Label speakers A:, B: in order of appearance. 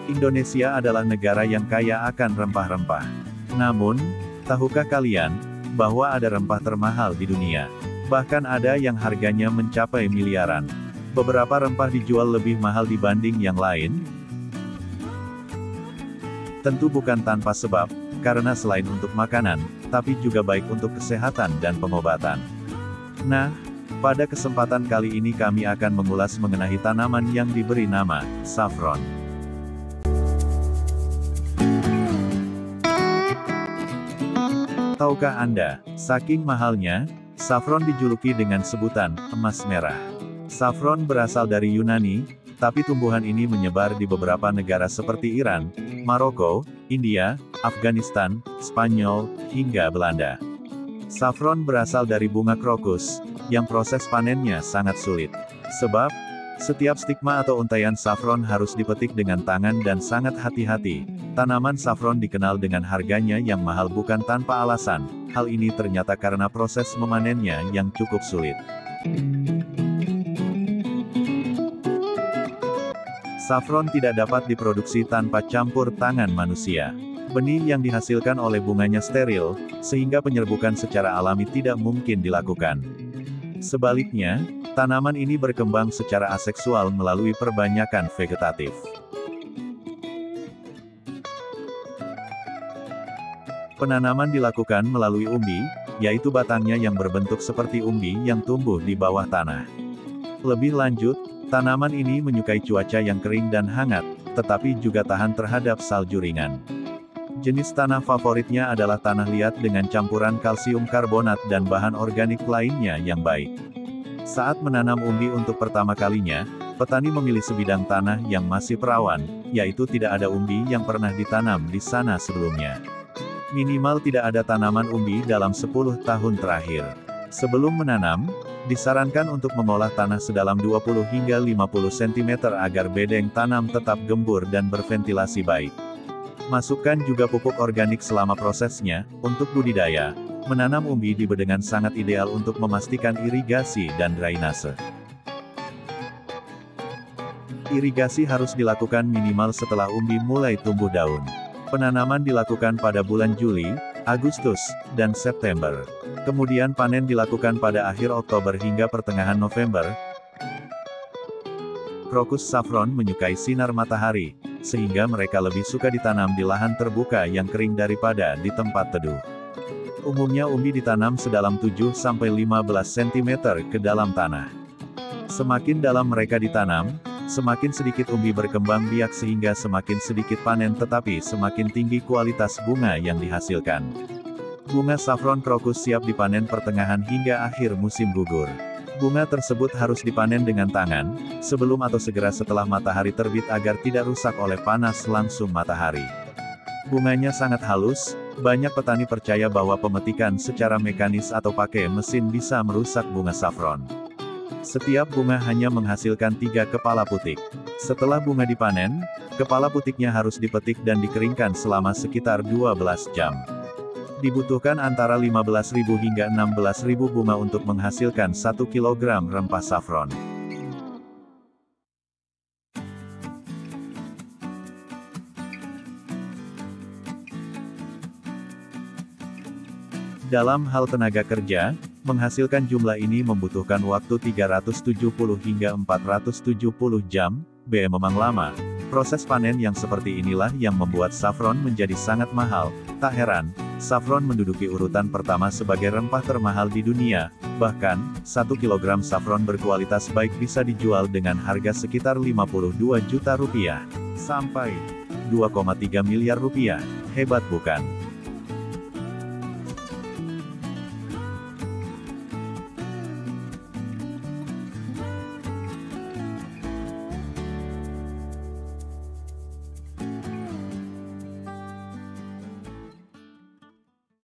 A: Indonesia adalah negara yang kaya akan rempah-rempah. Namun, tahukah kalian, bahwa ada rempah termahal di dunia? Bahkan ada yang harganya mencapai miliaran. Beberapa rempah dijual lebih mahal dibanding yang lain. Tentu bukan tanpa sebab, karena selain untuk makanan, tapi juga baik untuk kesehatan dan pengobatan. Nah, pada kesempatan kali ini kami akan mengulas mengenai tanaman yang diberi nama saffron. Tahukah Anda, saking mahalnya, saffron dijuluki dengan sebutan emas merah. Saffron berasal dari Yunani, tapi tumbuhan ini menyebar di beberapa negara seperti Iran, Maroko, India, Afghanistan, Spanyol, hingga Belanda. Saffron berasal dari bunga krokus, yang proses panennya sangat sulit. Sebab, setiap stigma atau untaian saffron harus dipetik dengan tangan dan sangat hati-hati. Tanaman saffron dikenal dengan harganya yang mahal bukan tanpa alasan. Hal ini ternyata karena proses memanennya yang cukup sulit. Saffron tidak dapat diproduksi tanpa campur tangan manusia. Benih yang dihasilkan oleh bunganya steril, sehingga penyerbukan secara alami tidak mungkin dilakukan. Sebaliknya, tanaman ini berkembang secara aseksual melalui perbanyakan vegetatif. Penanaman dilakukan melalui umbi, yaitu batangnya yang berbentuk seperti umbi yang tumbuh di bawah tanah. Lebih lanjut, tanaman ini menyukai cuaca yang kering dan hangat, tetapi juga tahan terhadap salju ringan. Jenis tanah favoritnya adalah tanah liat dengan campuran kalsium karbonat dan bahan organik lainnya yang baik. Saat menanam umbi untuk pertama kalinya, petani memilih sebidang tanah yang masih perawan, yaitu tidak ada umbi yang pernah ditanam di sana sebelumnya. Minimal tidak ada tanaman umbi dalam 10 tahun terakhir. Sebelum menanam, disarankan untuk mengolah tanah sedalam 20 hingga 50 cm agar bedeng tanam tetap gembur dan berventilasi baik. Masukkan juga pupuk organik selama prosesnya. Untuk budidaya, menanam umbi di bedengan sangat ideal untuk memastikan irigasi dan drainase. Irigasi harus dilakukan minimal setelah umbi mulai tumbuh daun. Penanaman dilakukan pada bulan Juli, Agustus, dan September. Kemudian panen dilakukan pada akhir Oktober hingga pertengahan November. Krokus saffron menyukai sinar matahari, sehingga mereka lebih suka ditanam di lahan terbuka yang kering daripada di tempat teduh. Umumnya umbi ditanam sedalam 7-15 cm ke dalam tanah. Semakin dalam mereka ditanam, semakin sedikit umbi berkembang biak sehingga semakin sedikit panen tetapi semakin tinggi kualitas bunga yang dihasilkan. Bunga saffron krokus siap dipanen pertengahan hingga akhir musim gugur. Bunga tersebut harus dipanen dengan tangan, sebelum atau segera setelah matahari terbit agar tidak rusak oleh panas langsung matahari. Bunganya sangat halus, banyak petani percaya bahwa pemetikan secara mekanis atau pakai mesin bisa merusak bunga saffron. Setiap bunga hanya menghasilkan 3 kepala putik. Setelah bunga dipanen, kepala putiknya harus dipetik dan dikeringkan selama sekitar 12 jam. Dibutuhkan antara 15.000 hingga 16.000 bunga untuk menghasilkan 1 kg rempah saffron. Dalam hal tenaga kerja, menghasilkan jumlah ini membutuhkan waktu 370 hingga 470 jam, memang lama. Proses panen yang seperti inilah yang membuat saffron menjadi sangat mahal. Tak heran, saffron menduduki urutan pertama sebagai rempah termahal di dunia. Bahkan, 1 kg saffron berkualitas baik bisa dijual dengan harga sekitar 52 juta rupiah, sampai 2,3 miliar rupiah. Hebat bukan?